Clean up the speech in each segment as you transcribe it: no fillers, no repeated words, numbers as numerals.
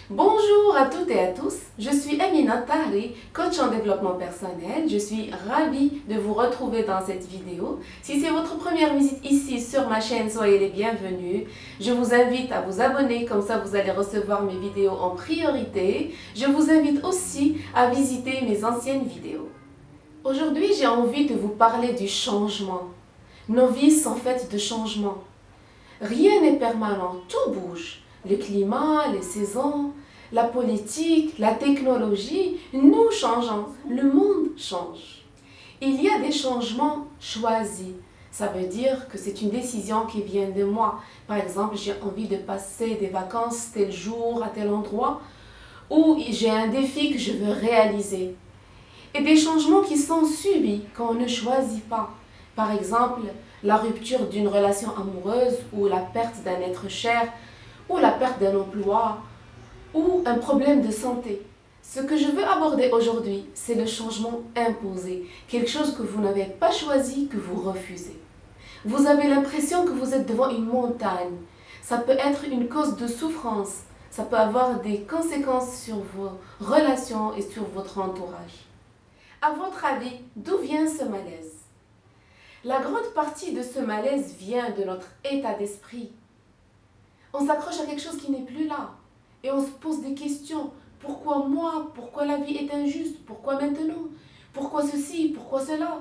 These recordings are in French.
Bonjour à toutes et à tous, je suis Amina Tahri, coach en développement personnel. Je suis ravie de vous retrouver dans cette vidéo. Si c'est votre première visite ici sur ma chaîne, soyez les bienvenus. Je vous invite à vous abonner, comme ça vous allez recevoir mes vidéos en priorité. Je vous invite aussi à visiter mes anciennes vidéos. Aujourd'hui, j'ai envie de vous parler du changement. Nos vies sont faites de changements. Rien n'est permanent, tout bouge. Le climat, les saisons, la politique, la technologie, nous changeons, le monde change. Il y a des changements choisis. Ça veut dire que c'est une décision qui vient de moi. Par exemple, j'ai envie de passer des vacances tel jour à tel endroit, ou j'ai un défi que je veux réaliser. Et des changements qui sont subis, qu'on ne choisit pas. Par exemple, la rupture d'une relation amoureuse ou la perte d'un être cher, ou la perte d'un emploi, ou un problème de santé. Ce que je veux aborder aujourd'hui, c'est le changement imposé, quelque chose que vous n'avez pas choisi, que vous refusez. Vous avez l'impression que vous êtes devant une montagne. Ça peut être une cause de souffrance, ça peut avoir des conséquences sur vos relations et sur votre entourage. À votre avis, d'où vient ce malaise? La grande partie de ce malaise vient de notre état d'esprit. On s'accroche à quelque chose qui n'est plus là. Et on se pose des questions. Pourquoi moi? Pourquoi la vie est injuste? Pourquoi maintenant? Pourquoi ceci? Pourquoi cela?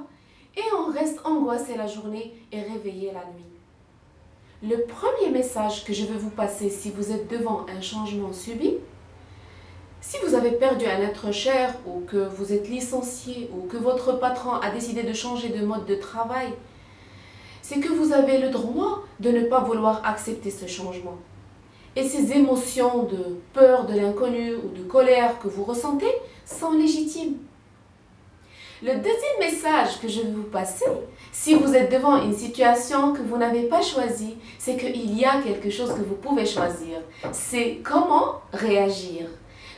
Et on reste angoissé la journée et réveillé la nuit. Le premier message que je veux vous passer si vous êtes devant un changement subi, si vous avez perdu un être cher ou que vous êtes licencié ou que votre patron a décidé de changer de mode de travail, c'est que vous avez le droit de ne pas vouloir accepter ce changement. Et ces émotions de peur de l'inconnu ou de colère que vous ressentez sont légitimes. Le deuxième message que je vais vous passer, si vous êtes devant une situation que vous n'avez pas choisie, c'est qu'il y a quelque chose que vous pouvez choisir. C'est comment réagir.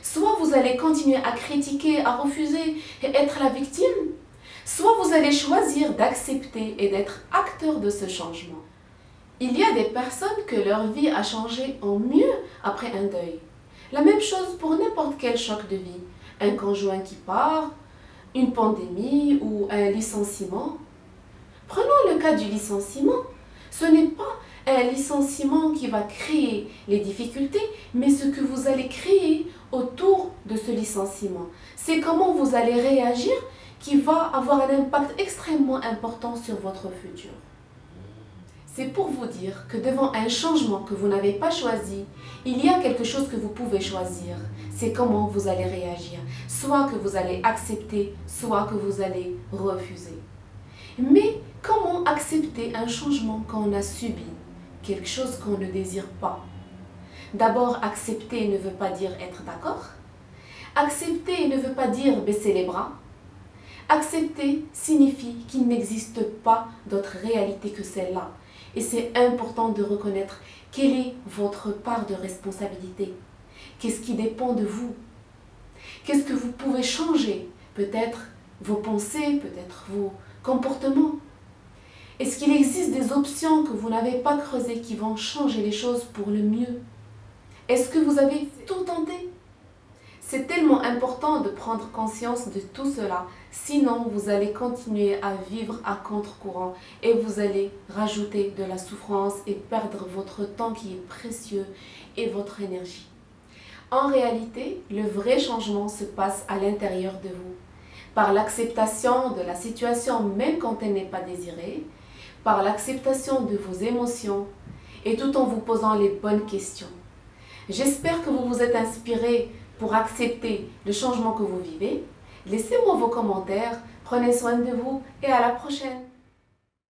Soit vous allez continuer à critiquer, à refuser et être la victime, soit vous allez choisir d'accepter et d'être acteur de ce changement. Il y a des personnes que leur vie a changé en mieux après un deuil. La même chose pour n'importe quel choc de vie. Un conjoint qui part, une pandémie ou un licenciement. Prenons le cas du licenciement. Ce n'est pas un licenciement qui va créer les difficultés, mais ce que vous allez créer autour de ce licenciement. C'est comment vous allez réagir qui va avoir un impact extrêmement important sur votre futur. C'est pour vous dire que devant un changement que vous n'avez pas choisi, il y a quelque chose que vous pouvez choisir. C'est comment vous allez réagir. Soit que vous allez accepter, soit que vous allez refuser. Mais comment accepter un changement qu'on a subi? Quelque chose qu'on ne désire pas. D'abord, accepter ne veut pas dire être d'accord. Accepter ne veut pas dire baisser les bras. Accepter signifie qu'il n'existe pas d'autre réalité que celle-là. Et c'est important de reconnaître quelle est votre part de responsabilité. Qu'est-ce qui dépend de vous? Qu'est-ce que vous pouvez changer? Peut-être vos pensées, peut-être vos comportements. Est-ce qu'il existe des options que vous n'avez pas creusées qui vont changer les choses pour le mieux? Est-ce que vous avez tout tenté? C'est tellement important de prendre conscience de tout cela, sinon vous allez continuer à vivre à contre-courant et vous allez rajouter de la souffrance et perdre votre temps qui est précieux et votre énergie. En réalité, le vrai changement se passe à l'intérieur de vous, par l'acceptation de la situation même quand elle n'est pas désirée, par l'acceptation de vos émotions et tout en vous posant les bonnes questions. J'espère que vous vous êtes inspiré pour accepter le changement que vous vivez. Laissez-moi vos commentaires, prenez soin de vous et à la prochaine.